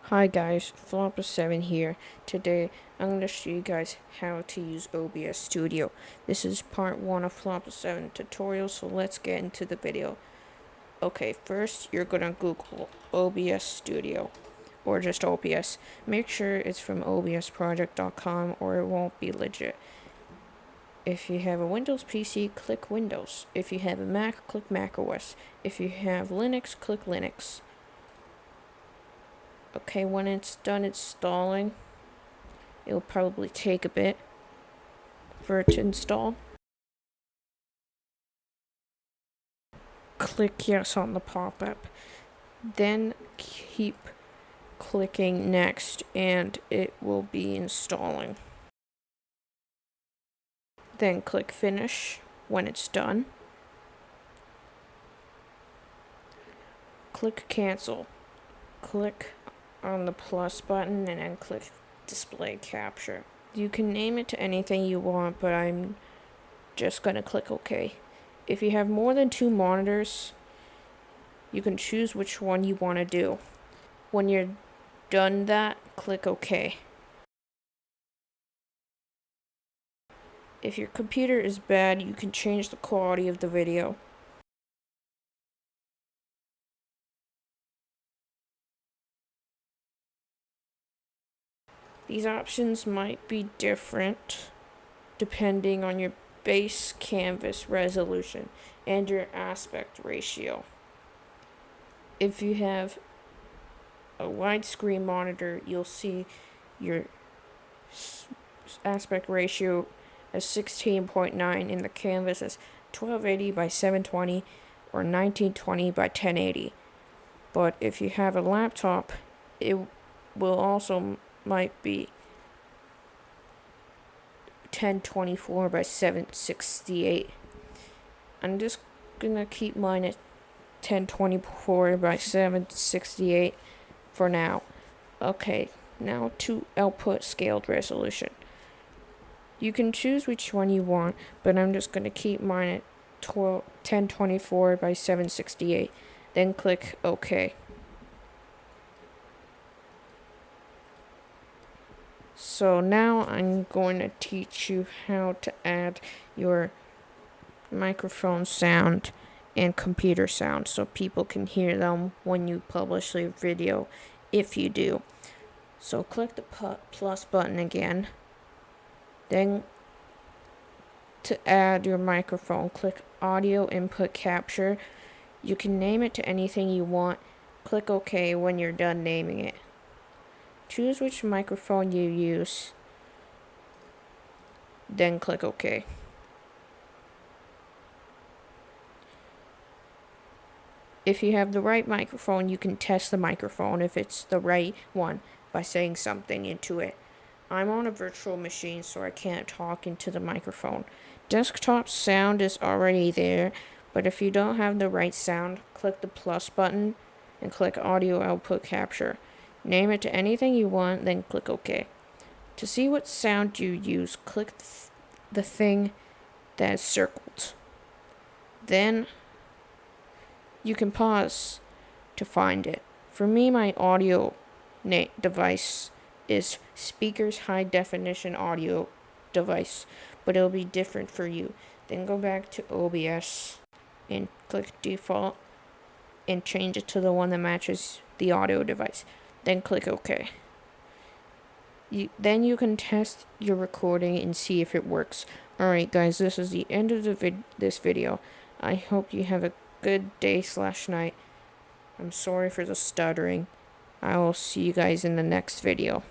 Hi guys, Flopper7 here. Today I'm going to show you guys how to use OBS Studio. This is part 1 of Flopper7 tutorial, so let's get into the video. Okay, first you're going to Google OBS Studio, or just OBS. Make sure it's from obsproject.com or it won't be legit. If you have a Windows PC, click Windows. If you have a Mac, click macOS. If you have Linux, click Linux. Okay, when it's done installing, it'll probably take a bit for it to install. Click yes on the pop-up. Then keep clicking next and it will be installing. Then click finish when it's done. Click cancel. Click on the plus button and then click display capture. You can name it to anything you want, but I'm just gonna click OK. If you have more than 2 monitors, you can choose which one you want to do. When you're done that, click OK. If your computer is bad, you can change the quality of the video. These options might be different depending on your base canvas resolution and your aspect ratio. If you have a widescreen monitor, you'll see your aspect ratio as 16.9 in the canvas as 1280 by 720 or 1920 by 1080. But if you have a laptop, it will also might be 1024 by 768. I'm just gonna keep mine at 1024 by 768 for now. Okay, now to output scaled resolution. You can choose which one you want, but I'm just gonna keep mine at 1024 by 768. Then click OK. So now I'm going to teach you how to add your microphone sound and computer sound so people can hear them when you publish a video, if you do. So click the plus button again. Then to add your microphone, click audio input capture. You can name it to anything you want. Click OK when you're done naming it. Choose which microphone you use, then click OK. If you have the right microphone, you can test the microphone if it's the right one by saying something into it. I'm on a virtual machine, so I can't talk into the microphone. Desktop sound is already there, but if you don't have the right sound, click the plus button and click audio output capture. Name it to anything you want, then click OK. To see what sound you use, click the thing that is circled. Then you can pause to find it. For me, my audio device is speakers high definition audio device, but it'll be different for you. Then go back to OBS and click default and change it to the one that matches the audio device. Then click OK. Then you can test your recording and see if it works. Alright guys, this is the end of this video. I hope you have a good day/night. I'm sorry for the stuttering. I will see you guys in the next video.